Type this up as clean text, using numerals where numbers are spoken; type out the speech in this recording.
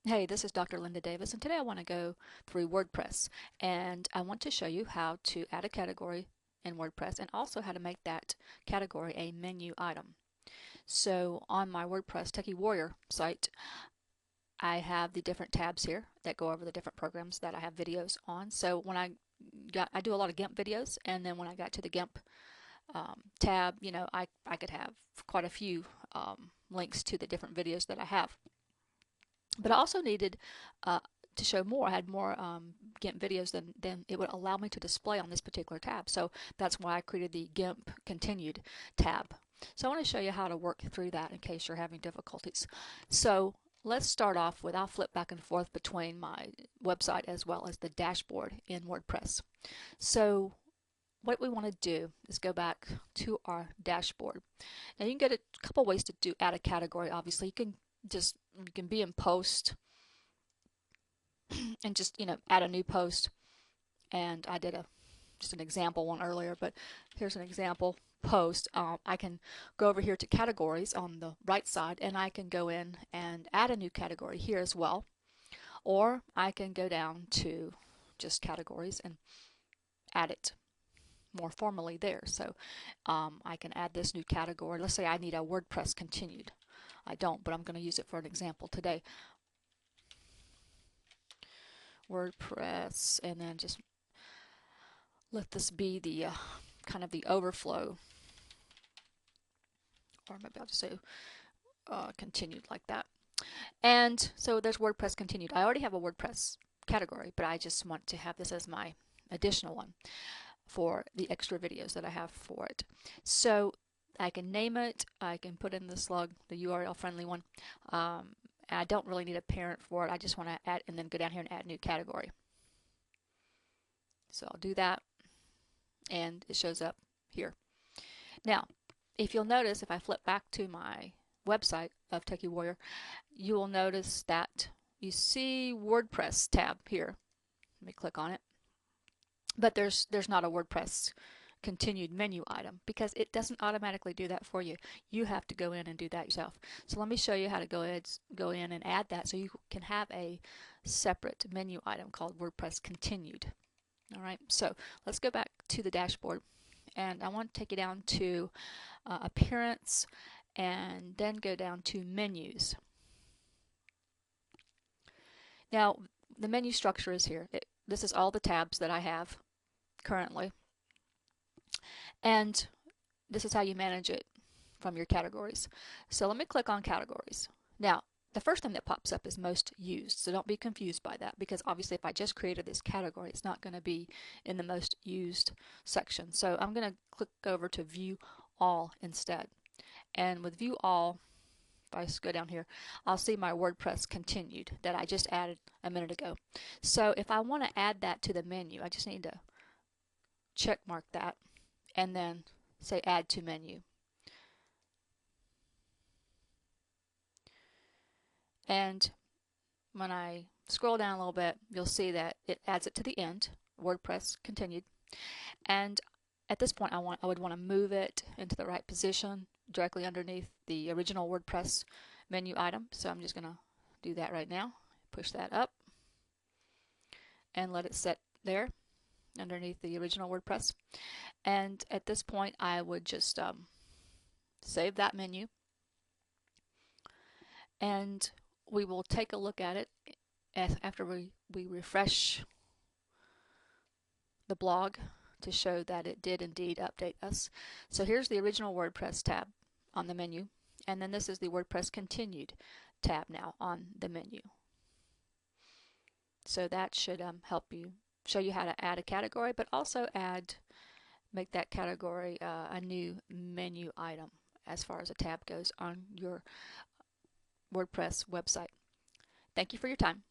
Hey, this is Dr. Linda Davis, and today I want to go through WordPress, and I want to show you how to add a category in WordPress and also how to make that category a menu item. So on my WordPress Techie Warrior site, I have the different tabs here that go over the different programs that I have videos on. So when I do a lot of GIMP videos, and then when I got to the GIMP tab, I could have quite a few links to the different videos that I have. But I also needed to show more. I had more GIMP videos than it would allow me to display on this particular tab. So that's why I created the GIMP Continued tab. So I want to show you how to work through that in case you're having difficulties. So let's start off with, I'll flip back and forth between my website as well as the dashboard in WordPress. So what we want to do is go back to our dashboard. Now you can get a couple ways to add a category. Obviously, you can be in post and just add a new post. And I did just an example one earlier, but here's an example post. I can go over here to categories on the right side, and I can go in and add a new category here as well, or I can go down to just categories and add it more formally there. So I can add this new category. Let's say I need a WordPress continued. I don't, but I'm going to use it for an example today. WordPress, and then just let this be the kind of the overflow, or maybe I'll just say continued like that. And so there's WordPress continued. I already have a WordPress category, but I just want to have this as my additional one for the extra videos that I have for it. So I can name it, I can put in the slug, the URL friendly one. I don't really need a parent for it. I just want to add and then go down here and add new category. So I'll do that, and it shows up here. Now, if you'll notice, if I flip back to my website of Techie Warrior, you will notice that you see WordPress tab here. Let me click on it. But there's not a WordPress continued menu item because it doesn't automatically do that for you. You have to go in and do that yourself. So let me show you how to go in and add that so you can have a separate menu item called WordPress continued. All right, so let's go back to the dashboard, and I want to take you down to appearance and then go down to menus. Now the menu structure is here. This is all the tabs that I have currently, and this is how you manage it from your categories. So let me click on categories. Now the first thing that pops up is most used, so don't be confused by that, because obviously if I just created this category, it's not going to be in the most used section. So I'm going to click over to view all instead, and with view all, if I just go down here, I'll see my WordPress continued that I just added a minute ago. So if I want to add that to the menu, I just need to check mark that and then say add to menu. And when I scroll down a little bit, you'll see that it adds it to the end, WordPress continued. And at this point, I would want to move it into the right position directly underneath the original WordPress menu item. So I'm just going to do that right now. Push that up and let it sit there underneath the original WordPress. And at this point, I would just save that menu, and we will take a look at it after we refresh the blog to show that it did indeed update us. So here's the original WordPress tab on the menu, and then this is the WordPress continued tab now on the menu. So that should help you, show you how to add a category, but also make that category a new menu item as far as a tab goes on your WordPress website. Thank you for your time.